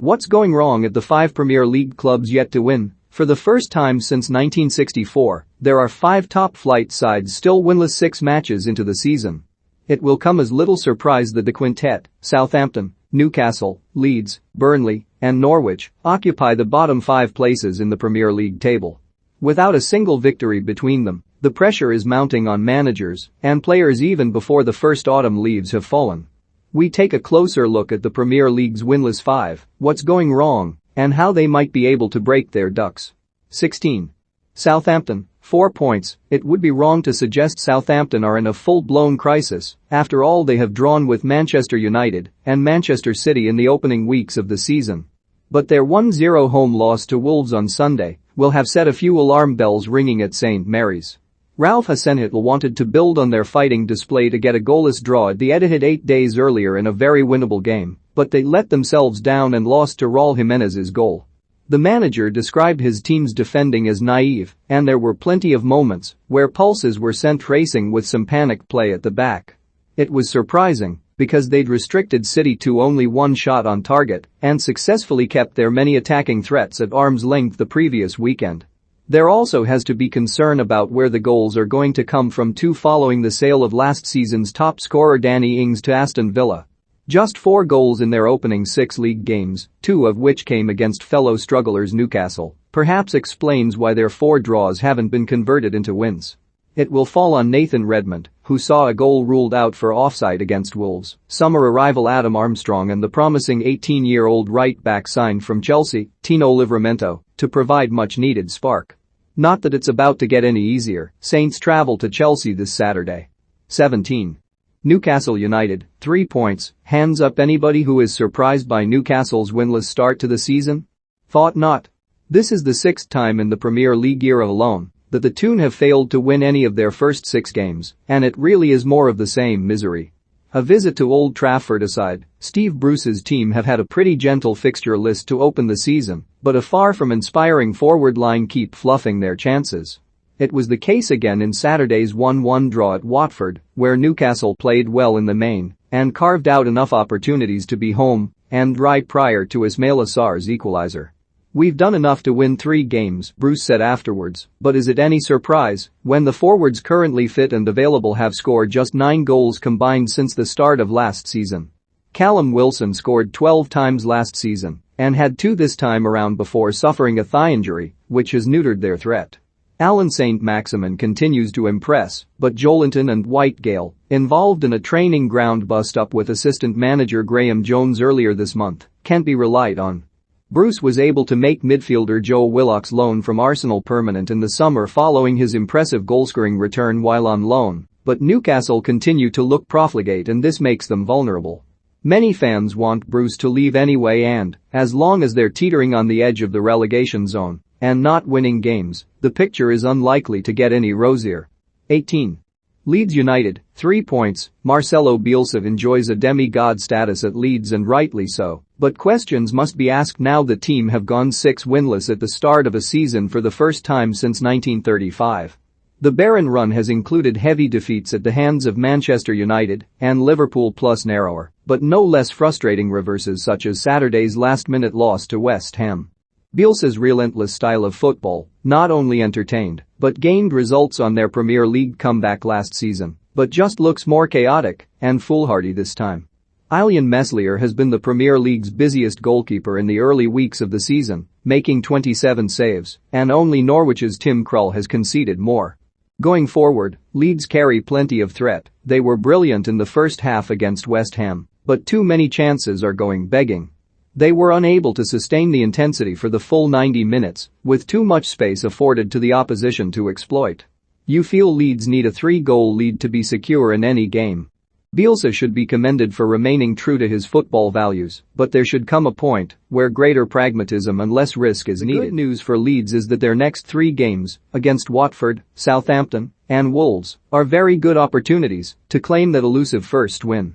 What's going wrong at the 5 Premier League clubs yet to win? For the first time since 1964, there are 5 top-flight sides still winless 6 matches into the season. It will come as little surprise that the quintet, Southampton, Newcastle, Leeds, Burnley, and Norwich, occupy the bottom 5 places in the Premier League table. Without a single victory between them, the pressure is mounting on managers and players even before the first autumn leaves have fallen. We take a closer look at the Premier League's winless 5, what's going wrong, and how they might be able to break their ducks. 16. Southampton, 4 points. It would be wrong to suggest Southampton are in a full-blown crisis after all they have drawn with Manchester United and Manchester City in the opening weeks of the season. But their 1-0 home loss to Wolves on Sunday will have set a few alarm bells ringing at St Mary's. Ralph Hasenhüttl wanted to build on their fighting display to get a goalless draw at the Etihad 8 days earlier in a very winnable game, but they let themselves down and lost to Raul Jimenez's goal. The manager described his team's defending as naive, and there were plenty of moments where pulses were sent racing with some panic play at the back. It was surprising, because they'd restricted City to only 1 shot on target and successfully kept their many attacking threats at arm's length the previous weekend. There also has to be concern about where the goals are going to come from too following the sale of last season's top scorer Danny Ings to Aston Villa. Just 4 goals in their opening 6 league games, 2 of which came against fellow strugglers Newcastle, perhaps explains why their 4 draws haven't been converted into wins. It will fall on Nathan Redmond, who saw a goal ruled out for offside against Wolves, summer arrival Adam Armstrong and the promising 18-year-old right-back signed from Chelsea, Tino Livramento, to provide much-needed spark. Not that it's about to get any easier, Saints travel to Chelsea this Saturday. 17. Newcastle United, 3 points. Hands up anybody who is surprised by Newcastle's winless start to the season? Thought not. This is the 6th time in the Premier League era alone that the Toon have failed to win any of their first 6 games, and it really is more of the same misery. A visit to Old Trafford aside, Steve Bruce's team have had a pretty gentle fixture list to open the season, but a far from inspiring forward line keep fluffing their chances. It was the case again in Saturday's 1-1 draw at Watford, where Newcastle played well in the main and carved out enough opportunities to be home and dry prior to Ismaila Sarr's equalizer. "We've done enough to win 3 games," Bruce said afterwards, but is it any surprise when the forwards currently fit and available have scored just 9 goals combined since the start of last season? Callum Wilson scored 12 times last season and had 2 this time around before suffering a thigh injury, which has neutered their threat. Alan Saint-Maximin continues to impress, but Joelinton and White-Gale, involved in a training ground bust-up with assistant manager Graham Jones earlier this month, can't be relied on. Bruce was able to make midfielder Joe Willock's loan from Arsenal permanent in the summer following his impressive goalscoring return while on loan, but Newcastle continue to look profligate and this makes them vulnerable. Many fans want Bruce to leave anyway and, as long as they're teetering on the edge of the relegation zone and not winning games, the picture is unlikely to get any rosier. 18. Leeds United, 3 points. Marcelo Bielsa enjoys a demigod status at Leeds and rightly so, but questions must be asked now the team have gone 6 winless at the start of a season for the first time since 1935. The barren run has included heavy defeats at the hands of Manchester United and Liverpool plus narrower, but no less frustrating reverses such as Saturday's last-minute loss to West Ham. Bielsa's relentless style of football not only entertained but gained results on their Premier League comeback last season, but just looks more chaotic and foolhardy this time. Ilyan Meslier has been the Premier League's busiest goalkeeper in the early weeks of the season, making 27 saves, and only Norwich's Tim Krul has conceded more. Going forward, Leeds carry plenty of threat. They were brilliant in the first half against West Ham, but too many chances are going begging. They were unable to sustain the intensity for the full 90 minutes, with too much space afforded to the opposition to exploit. You feel Leeds need a 3-goal lead to be secure in any game. Bielsa should be commended for remaining true to his football values, but there should come a point where greater pragmatism and less risk is needed. The good news for Leeds is that their next 3 games, against Watford, Southampton, and Wolves, are very good opportunities to claim that elusive first win.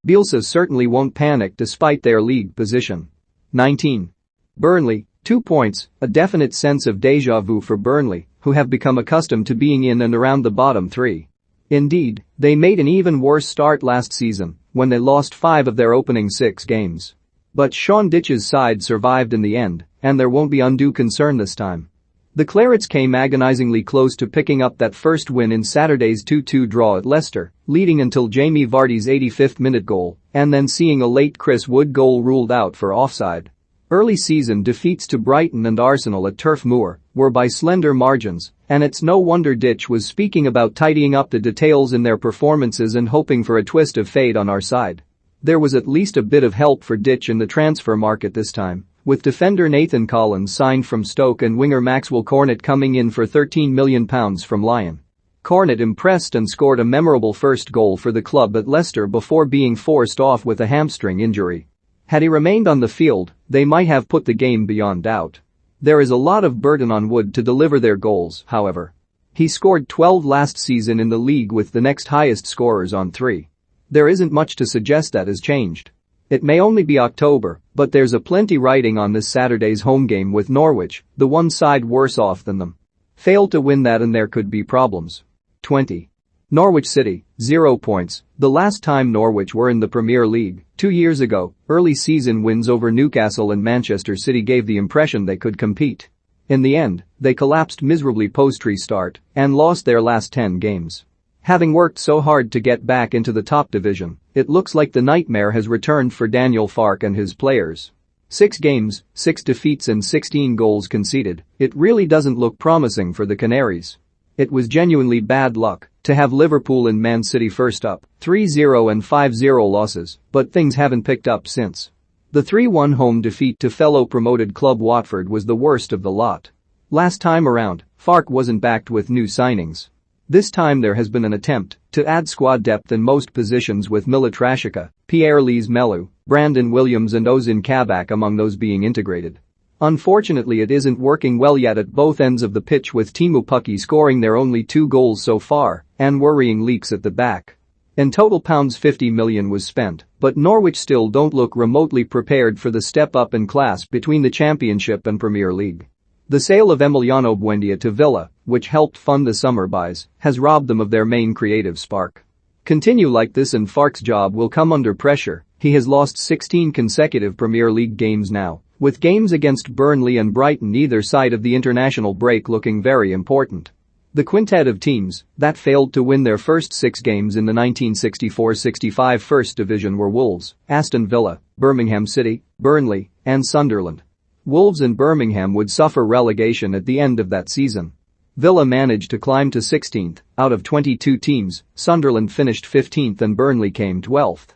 Bielsa certainly won't panic despite their league position. 19. Burnley, 2 points, a definite sense of déjà vu for Burnley, who have become accustomed to being in and around the bottom 3. Indeed, they made an even worse start last season when they lost 5 of their opening 6 games. But Sean Dyche's side survived in the end, and there won't be undue concern this time. The Clarets came agonizingly close to picking up that first win in Saturday's 2-2 draw at Leicester, leading until Jamie Vardy's 85th-minute goal, and then seeing a late Chris Wood goal ruled out for offside. Early season defeats to Brighton and Arsenal at Turf Moor were by slender margins, and it's no wonder Dyche was speaking about tidying up the details in their performances and hoping for a twist of fate on our side. There was at least a bit of help for Dyche in the transfer market this time, with defender Nathan Collins signed from Stoke and winger Maxwell Cornet coming in for £13 million from Lyon. Cornet impressed and scored a memorable first goal for the club at Leicester before being forced off with a hamstring injury. Had he remained on the field, they might have put the game beyond doubt. There is a lot of burden on Wood to deliver their goals, however. He scored 12 last season in the league with the next highest scorers on 3. There isn't much to suggest that has changed. It may only be October, but there's a plenty riding on this Saturday's home game with Norwich, the one side worse off than them. Fail to win that and there could be problems. 20. Norwich City, 0 points. The last time Norwich were in the Premier League, 2 years ago, early season wins over Newcastle and Manchester City gave the impression they could compete. In the end, they collapsed miserably post-restart and lost their last 10 games. Having worked so hard to get back into the top division, it looks like the nightmare has returned for Daniel Farke and his players. 6 games, 6 defeats and 16 goals conceded. It really doesn't look promising for the Canaries. It was genuinely bad luck to have Liverpool and Man City first up, 3-0 and 5-0 losses, but things haven't picked up since. The 3-1 home defeat to fellow promoted club Watford was the worst of the lot. Last time around, Farke wasn't backed with new signings. This time there has been an attempt to add squad depth in most positions with Milot Rashica, Pierre-Lise Melu, Brandon Williams and Ozan Kabak among those being integrated. Unfortunately it isn't working well yet at both ends of the pitch with Teemu Pukki scoring their only 2 goals so far and worrying leaks at the back. In total £50 million was spent, but Norwich still don't look remotely prepared for the step up in class between the Championship and Premier League. The sale of Emiliano Buendia to Villa, which helped fund the summer buys, has robbed them of their main creative spark. Continue like this and Farke's job will come under pressure. He has lost 16 consecutive Premier League games now, with games against Burnley and Brighton either side of the international break looking very important. The quintet of teams that failed to win their first 6 games in the 1964-65 First Division were Wolves, Aston Villa, Birmingham City, Burnley, and Sunderland. Wolves and Birmingham would suffer relegation at the end of that season. Villa managed to climb to 16th out of 22 teams, Sunderland finished 15th and Burnley came 12th.